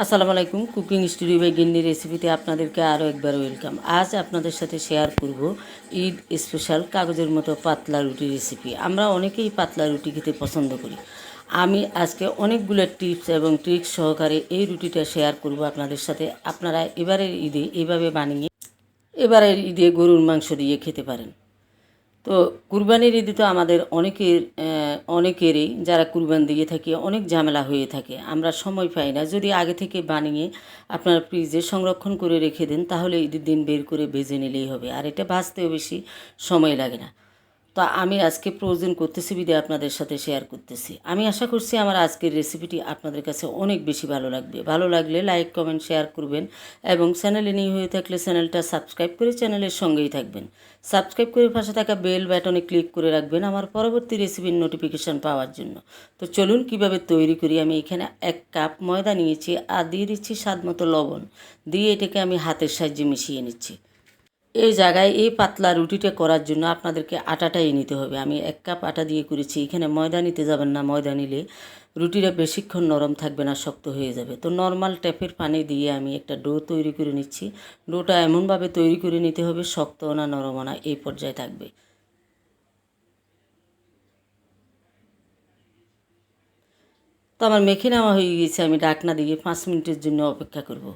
আসসালামু আলাইকুম। Cooking studio by গিন্নি রেসিপিতে আপনাদেরকে আরও একবার ওয়েলকাম। আজ আপনাদের সাথে শেয়ার করব ঈদ স্পেশাল কাগজের মতো পাতলা রুটি রেসিপি। আমরা অনেকেই পাতলা রুটি খেতে পছন্দ করি। আমি আজকে অনেকগুলো টিপস এবং ট্রিক্স সহকারে এই রুটিটা শেয়ার করব আপনাদের সাথে। আপনারা এবারের ঈদে এভাবে বানিয়ে গরুর মাংস দিয়ে খেতে পারেন। তো কুরবানির ঈদে তো আমাদের অনেকেরই যারা কুরবান দিয়ে থাকে অনেক ঝামেলা হয়ে থাকে, আমরা সময় পাই না। যদি আগে থেকে বানিয়ে আপনার ফ্রিজে সংরক্ষণ করে রেখে দেন তাহলে ঈদের দিন বের করে ভেজে নিলেই হবে, আর এটা ভাজতেও বেশি সময় লাগে না। তো আমি আজকে প্রয়োজন করতেছি বিধে আপনাদের সাথে শেয়ার করতেছি। আমি আশা করছি আমার আজকের রেসিপিটি আপনাদের কাছে অনেক বেশি ভালো লাগবে। ভালো লাগলে লাইক কমেন্ট শেয়ার করবেন এবং চ্যানেলে নিয়ে হয়ে থাকলে চ্যানেলটা সাবস্ক্রাইব করে চ্যানেলের সঙ্গেই থাকবেন। সাবস্ক্রাইব করে পাশে থাকা বেল বাটনে ক্লিক করে রাখবেন আমার পরবর্তী রেসিপির নোটিফিকেশান পাওয়ার জন্য। তো চলুন কিভাবে তৈরি করি। আমি এখানে 1 কাপ ময়দা নিয়েছি আর দিয়ে দিচ্ছি স্বাদ মতো লবণ, দিয়ে এটাকে আমি হাতের সাহায্যে মিশিয়ে নিচ্ছি। এই জায়গায় এই পাতলা রুটিটা করার জন্য আপনাদেরকে আটাটাই নিতে হবে। আমি 1 কাপ আটা দিয়ে করেছি, এখানে ময়দা নিতে যাবেন না। ময়দা নিলে রুটিটা বেশিক্ষণ নরম থাকবে না, শক্ত হয়ে যাবে। তো নর্মাল ট্যাপের পানি দিয়ে আমি একটা ডো তৈরি করে নিচ্ছি। ডোটা এমনভাবে তৈরি করে নিতে হবে শক্তও না নরমও না, এই পর্যায়ে থাকবে। তো আমার মেখে নেওয়া হয়ে গিয়েছে, আমি ঢাকনা দিয়ে 5 মিনিটের জন্য অপেক্ষা করব।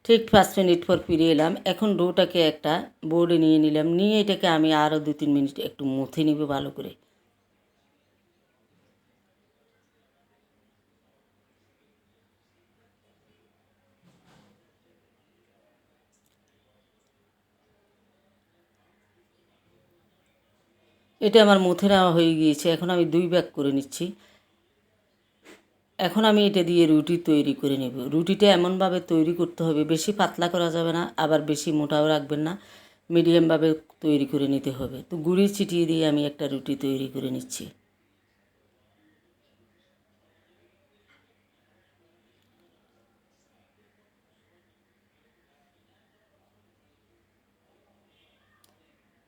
ঠিক 5 মিনিট পর ফিরে এলাম। এখন ডোটাকে একটা বোর্ডে নিয়ে নিলাম, নিয়ে এটাকে আমি আরও 2-3 মিনিট একটু মুথে নিব ভালো করে। এটা আমার মুথে নেওয়া হয়ে গিয়েছে। এখন আমি 2 ভাগ করে নিচ্ছি। এখন আমি এটা দিয়ে রুটি তৈরি করে নেব। রুটিটা এমনভাবে তৈরি করতে হবে, বেশি পাতলা করা যাবে না, আবার বেশি মোটাও রাখবেন না, মিডিয়ামভাবে তৈরি করে নিতে হবে। তো গুঁড়ি ছিটিয়ে দিয়ে আমি একটা রুটি তৈরি করে নিচ্ছি।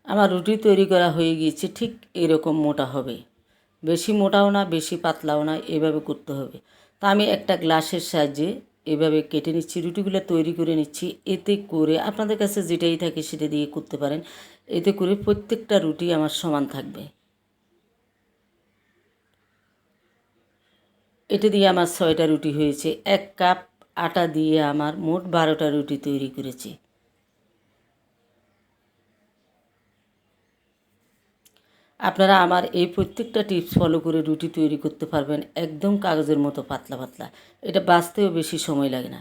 আমার রুটি তৈরি করা হয়ে গিয়েছে, ঠিক এরকম মোটা হবে, বেশি মোটাও না বেশি পাতলাও না, এভাবে করতে হবে। তা আমি একটা গ্লাসের সাহায্যে এভাবে কেটে নিচ্ছি, রুটিগুলো তৈরি করে নিচ্ছি। এতে করে আপনাদের কাছে যেটাই থাকে সেটা দিয়ে করতে পারেন, এতে করে প্রত্যেকটা রুটি আমার সমান থাকবে। এটা দিয়ে আমার 6টা রুটি হয়েছে। 1 কাপ আটা দিয়ে আমার মোট 12টা রুটি তৈরি করেছি। আপনারা আমার এই প্রত্যেকটা টিপস ফলো করে রুটি তৈরি করতে পারবেন একদম কাগজের মতো পাতলা পাতলা। এটা বাছতেও বেশি সময় লাগে না।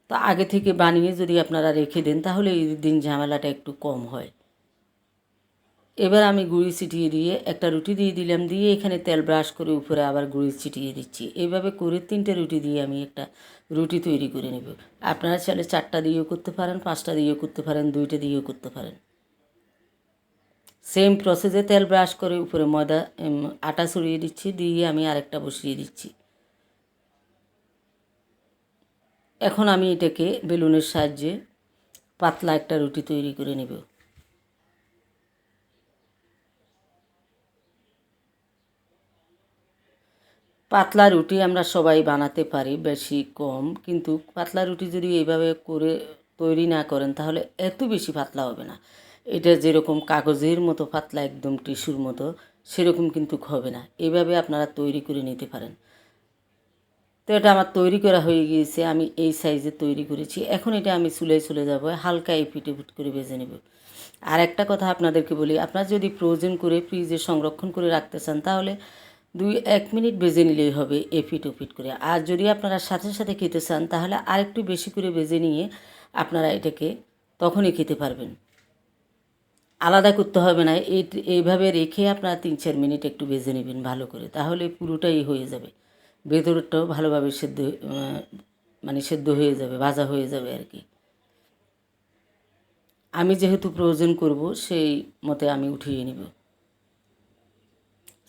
তো আগে থেকে বানিয়ে যদি আপনারা রেখে দেন তাহলে এই দিন ঝামেলাটা একটু কম হয়। এবার আমি গুঁড়ি ছিটিয়ে দিয়ে একটা রুটি দিয়ে দিলাম, দিয়ে এখানে তেল ব্রাশ করে উপরে আবার গুঁড়ি ছিটিয়ে দিচ্ছি। এইভাবে করে 3টে রুটি দিয়ে আমি একটা রুটি তৈরি করে নেব। আপনারা চাইলে 4টা দিয়েও করতে পারেন, 5টা দিয়েও করতে পারেন, 2টে দিয়েও করতে পারেন। সেম প্রসেসে তেল ব্রাশ করে উপরে আটা ছড়িয়ে দিচ্ছি, দিয়ে আমি আরেকটা বসিয়ে দিচ্ছি। এখন আমি এটাকে বেলুনের সাহায্যে পাতলা একটা রুটি তৈরি করে নেব। পাতলা রুটি আমরা সবাই বানাতে পারি, বেশি কম, কিন্তু পাতলা রুটি যদি এইভাবে করে তৈরি না করেন তাহলে এত বেশি পাতলা হবে না। এটা যেরকম কাগজের মতো পাতলা, একদম টিস্যুর মতো, সেরকম কিন্তু হবে না। এইভাবে আপনারা তৈরি করে নিতে পারেন। তো এটা আমার তৈরি করা হয়ে গিয়েছে, আমি এই সাইজে তৈরি করেছি। এখন এটা আমি চুলায় চলে যাব, হালকা এপিট ওপিট করে ভেজে নেব। আর একটা কথা আপনাদেরকে বলি, আপনারা যদি ফ্রোজেন করে ফ্রিজে সংরক্ষণ করে রাখতে চান তাহলে 1 মিনিট ভেজে নিলেই হবে এপিট ওপিট করে। আর যদি আপনারা সাথে সাথে খেতে চান তাহলে আরেকটু বেশি করে ভেজে নিয়ে আপনারা এটাকে তখনই খেতে পারবেন, আলাদা করতে হবে না। এইভাবে রেখে আপনারা 3-4 মিনিট একটু ভেজে নেবেন ভালো করে, তাহলে পুরোটাই হয়ে যাবে, ভেতরটাও ভালোভাবে সেদ্ধ হয়ে যাবে, ভাজা হয়ে যাবে আর কি। আমি যেহেতু প্রয়োজন করব সেই মতে আমি উঠিয়ে নেব।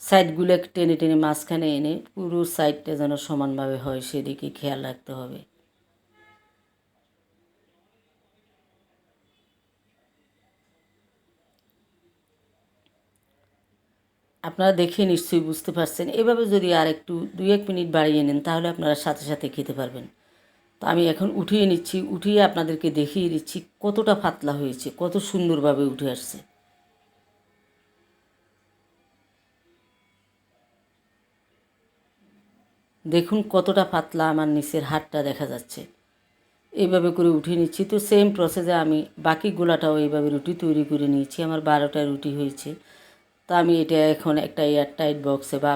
সাইডগুলো টেনে টেনে মাঝখানে এনে পুরো সাইডটা যেন সমানভাবে হয় সেদিকে খেয়াল রাখতে হবে। আপনারা দেখে নিশ্চয়ই বুঝতে পারছেন। এভাবে যদি আর একটু 2-1 মিনিট বাড়িয়ে নেন তাহলে আপনারা সাথে সাথে খেতে পারবেন। তো আমি এখন উঠিয়ে নিচ্ছি, উঠিয়ে আপনাদেরকে দেখিয়ে দিচ্ছি কতটা পাতলা হয়েছে, কত সুন্দরভাবে উঠে আসছে। দেখুন কতটা পাতলা আমার নিচের হাতটা দেখা যাচ্ছে। এইভাবে করে উঠিয়ে নিচ্ছি। তো সেম প্রসেসে আমি বাকি গোলাটাও এইভাবে রুটি তৈরি করে নিয়েছি। আমার 12টা রুটি হয়েছে। তো আমি এটা এখন একটা এয়ারটাইট বক্সে বা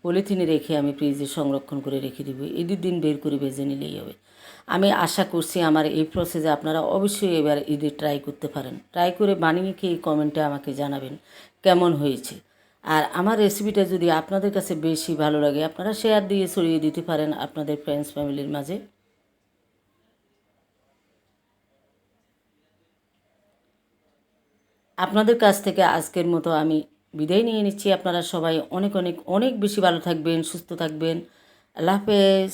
পলিথিনে রেখে আমি ফ্রিজে সংরক্ষণ করে রেখে দেবো। ঈদের দিন বের করে ভেজে নিলেই হবে। আমি আশা করছি আমার এই প্রসেসে আপনারা অবশ্যই এবার ঈদে ট্রাই করতে পারেন। ট্রাই করে বানিয়ে খেয়ে কমেন্টে আমাকে জানাবেন কেমন হয়েছে। আর আমার রেসিপিটা যদি আপনাদের কাছে বেশি ভালো লাগে আপনারা শেয়ার দিয়ে ছড়িয়ে দিতে পারেন আপনাদের ফ্রেন্ডস ফ্যামিলির মাঝে। আপনাদের কাছ থেকে আজকের মতো আমি বিদায় নিয়ে নিচ্ছি। আপনারা সবাই অনেক অনেক অনেক বেশি ভালো থাকবেন, সুস্থ থাকবেন। আল্লাহ হাফেজ।